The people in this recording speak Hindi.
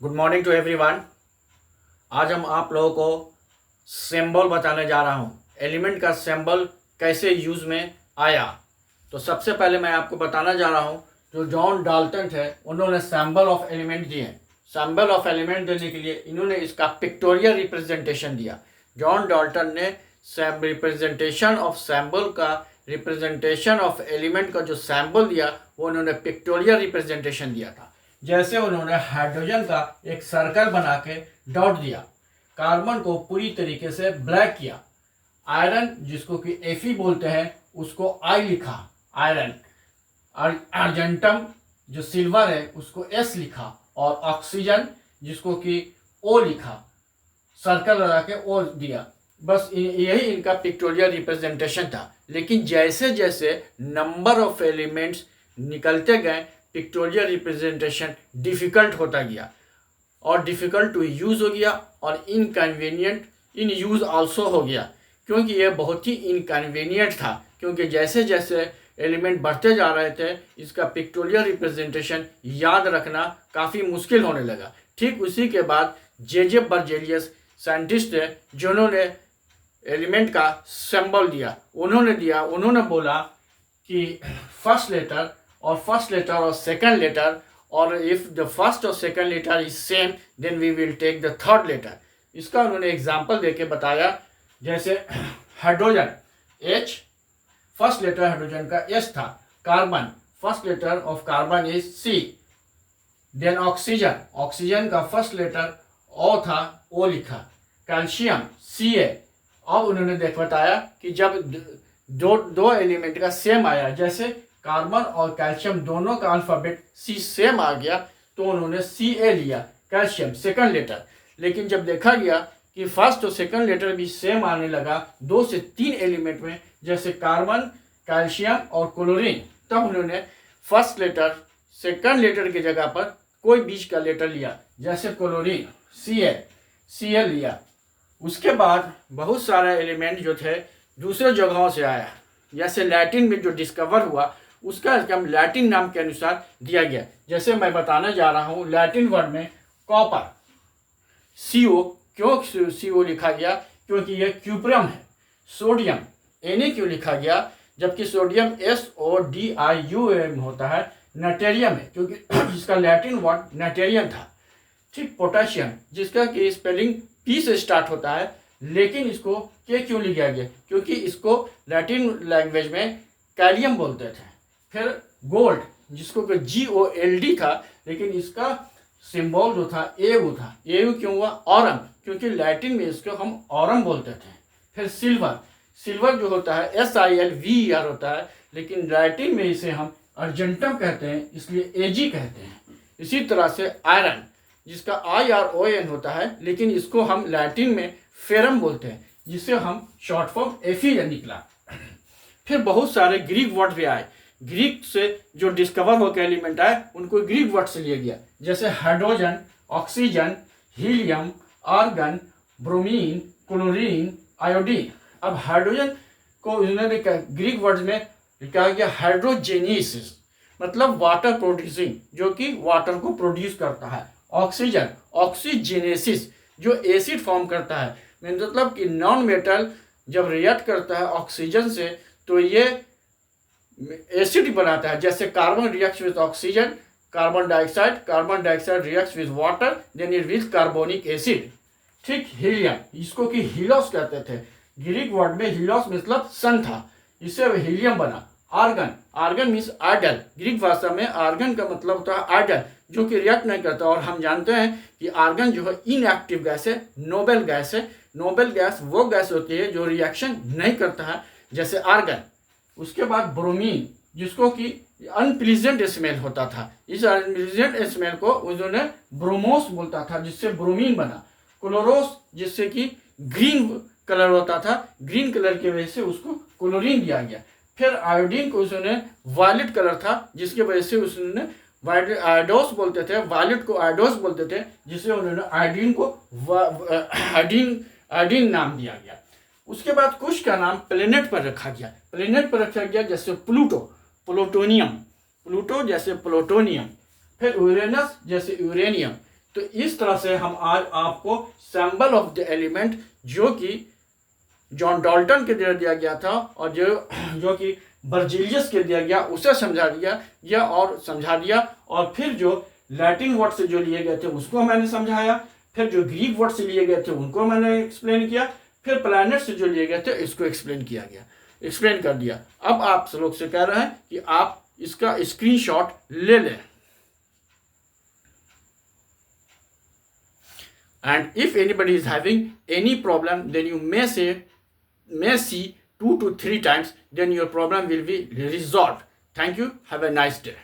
Good morning to everyone. आज हम आप लोगों को सिंबल बताने जा रहा हूँ। एलिमेंट का सिंबल कैसे यूज़ में आया। तो सबसे पहले मैं आपको बताना जा रहा हूँ, जो जॉन डाल्टन थे उन्होंने सिंबल ऑफ एलिमेंट दिए। सिंबल ऑफ एलिमेंट देने के लिए इन्होंने इसका पिक्टोरियल रिप्रेजेंटेशन दिया। जॉन डाल्टन ने रिप्रेजेंटेशन ऑफ सिंबल का, रिप्रेजेंटेशन ऑफ एलिमेंट का जो सिंबल दिया वो उन्होंने पिक्टोरियल रिप्रेजेंटेशन दिया था। जैसे उन्होंने हाइड्रोजन का एक सर्कल बना के डॉट दिया, कार्बन को पूरी तरीके से ब्लैक किया, आयरन जिसको कि Fe बोलते हैं उसको I लिखा आयरन, अर्जेंटम जो सिल्वर है उसको S लिखा, और ऑक्सीजन जिसको कि O लिखा, सर्कल लगा के O दिया। बस यही इनका पिक्टोरियल रिप्रेजेंटेशन था। लेकिन जैसे जैसे नंबर ऑफ एलिमेंट्स निकलते गए पिक्टोरियल रिप्रेजेंटेशन डिफ़िकल्ट होता गया और डिफ़िकल्ट टू यूज़ हो गया और इनकन्वीनियंट इन यूज़ आल्सो हो गया, क्योंकि यह बहुत ही इनकन्वीनियंट था। क्योंकि जैसे जैसे एलिमेंट बढ़ते जा रहे थे इसका पिक्टोरियल रिप्रेजेंटेशन याद रखना काफ़ी मुश्किल होने लगा। ठीक उसी के बाद जे बर्जेलियस साइंटिस्ट है जिन्होंने एलिमेंट का सिंबल दिया। उन्होंने बोला कि फर्स्ट लेटर और सेकंड लेटर, और इफ द फर्स्ट और second letter is same then we will take the third letter. इसका उन्होंने एग्जांपल देके बताया। जैसे hydrogen H, first letter hydrogen का S था। Carbon, first letter of carbon is C। Then oxygen का फर्स्ट लेटर O था, O लिखा। Calcium Ca। अब उन्होंने बताया कि जब दो एलिमेंट का सेम आया, जैसे कार्बन और कैल्शियम दोनों का अल्फ़ाबेट C सेम आ गया तो उन्होंने Ca लिया, कैल्शियम सेकंड लेटर। लेकिन जब देखा गया कि फर्स्ट और सेकंड लेटर भी सेम आने लगा 2 से 3 एलिमेंट में, जैसे कार्बन, कैल्शियम और क्लोरीन, तब उन्होंने फर्स्ट लेटर सेकंड लेटर की जगह पर कोई बीच का लेटर लिया, जैसे क्लोरीन Cl लिया। उसके बाद बहुत सारे एलिमेंट जो थे दूसरे जगहों से आया, जैसे लैटिन में जो डिस्कवर हुआ उसका नाम लैटिन नाम के अनुसार दिया गया। जैसे मैं बताने जा रहा हूँ, लैटिन वर्ड में कॉपर CO, क्यों CO लिखा गया? क्योंकि यह क्यूप्रम है। सोडियम Na क्यों लिखा गया? जबकि सोडियम SODIUM होता है। नाइट्रियम है क्योंकि इसका लैटिन वर्ड नाइट्रियम था। ठीक, पोटेशियम जिसका कि स्पेलिंग P से स्टार्ट होता है, लेकिन इसको K क्यों लिखा गया? क्योंकि इसको लैटिन लैंग्वेज में कैलियम बोलते थे। फिर गोल्ड जिसको कि GOLD था, लेकिन इसका सिंबल जो था AU था। AU क्यों हुआ? ऑरम, क्योंकि लैटिन में इसको हम ऑरम बोलते थे। फिर सिल्वर जो होता है SILVER होता है, लेकिन लैटिन में इसे हम अर्जेंटम कहते हैं, इसलिए AG कहते हैं। इसी तरह से आयरन जिसका IRON होता है, लेकिन इसको हम लैटिन में फेरम बोलते हैं, जिसे हम शॉर्ट फॉर्म Fe निकला। फिर बहुत सारे ग्रीक वर्ड भी आए। ग्रीक से जो डिस्कवर होकर एलिमेंट आए उनको ग्रीक वर्ड से लिया गया, जैसे hydrogen, oxygen, helium, argon, bromine, chlorine, iodine. अब हाइड्रोजन को उन्होंने ग्रीक वर्ड में लिखा गया हाइड्रोजेनेसिस, मतलब वाटर प्रोड्यूसिंग, जो कि वाटर को प्रोड्यूस करता है। ऑक्सीजन ऑक्सीजेनेसिस, जो एसिड फॉर्म करता है, मतलब कि नॉन मेटल जब रिएक्ट करता है ऑक्सीजन से तो ये एसिड बनाता है। जैसे carbon reacts with oxygen, carbon dioxide reacts with water, then it with carbonic acid. ठीक, हीलियम इसको कि हीलोस कहते थे। ग्रीक वर्ड में हीलोस मतलब सन था, इससे हीलियम बना। Argon means idol. ग्रीक भाषा में आर्गन का मतलब होता है आइडल, जो कि रिएक्ट नहीं करता। और हम जानते हैं कि आर्गन जो है इनएक्टिव गैस है, नोबल गैस है। नोबल गैस वो गैस होती है जो रिएक्शन नहीं करता है, जैसे आर्गन। उसके बाद ब्रोमीन, जिसको कि अनप्लीजेंट स्मेल होता था, इस अनप्लीजेंट स्मेल को उन्होंने ब्रोमोस बोलता था, जिससे ब्रोमीन बना। क्लोरोस, जिससे कि ग्रीन कलर होता था, ग्रीन कलर की वजह से उसको क्लोरीन दिया गया। फिर आयोडीन को उसने वायलेट कलर था, जिसकी वजह से उसने आयोडोस बोलते थे, वायलेट को आयोडोस बोलते थे, जिससे उन्होंने आयोडीन को आयोडीन नाम दिया गया। उसके बाद कुछ का नाम प्लेनेट पर रखा गया, जैसे प्लूटो जैसे प्लूटोनियम। फिर यूरेनस जैसे यूरेनियम। तो इस तरह से हम आज आपको सिंबल ऑफ द एलिमेंट जो कि जॉन डाल्टन के दिया गया था और जो कि बर्जीलियस के दिया गया उसे समझा दिया और समझा दिया, और फिर जो लैटिन वर्ड से जो लिए गए थे उसको मैंने समझाया, फिर जो ग्रीक वर्ड से लिए गए थे उनको मैंने एक्सप्लेन किया, फिर प्लैनेट से जो लिए गए थे इसको एक्सप्लेन कर दिया। अब आप लोग से कह रहे हैं कि आप इसका स्क्रीनशॉट ले लें। And if anybody is having any problem, then you may see 2 to 3 times, then your problem will be resolved. Thank you. Have a nice day.